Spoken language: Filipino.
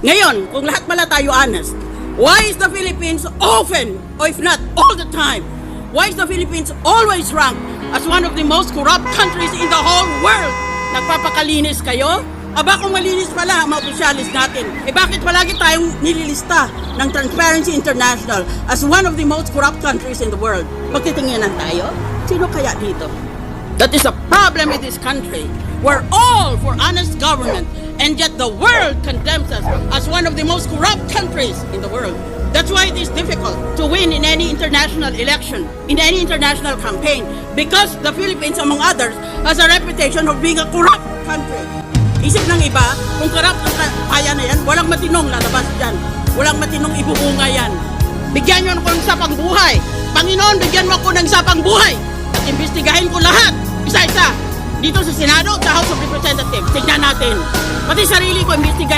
Ngayon, kung lahat pala tayo honest, why is the Philippines often, or if not all the time, why is the Philippines always ranked as one of the most corrupt countries in the whole world? Nagpapakalinis kayo? Aba kung malinis pala ang mga opisyalis natin, bakit palagi tayong nililista ng Transparency International as one of the most corrupt countries in the world? Magtitinginan tayo? Sino kaya dito? That is a problem in this country. We're all for honest government, and yet the world condemns us as one of the most corrupt countries in the world. That's why it is difficult to win in any international election, in any international campaign, because the Philippines, among others, has a reputation of being a corrupt country. Isip ng iba, kung corrupt ang kaya na yan, walang matinong lalabas dyan. Walang matinong ibubunga yan. Bigyan nyo ako ng sapang buhay. Panginoon, bigyan mo ako ng sapang buhay. At imbestigahin ko lahat, isa-isa. Dito sa Senado, sa House of Representatives, tignan natin. Pati sarili ko, imbestigahin.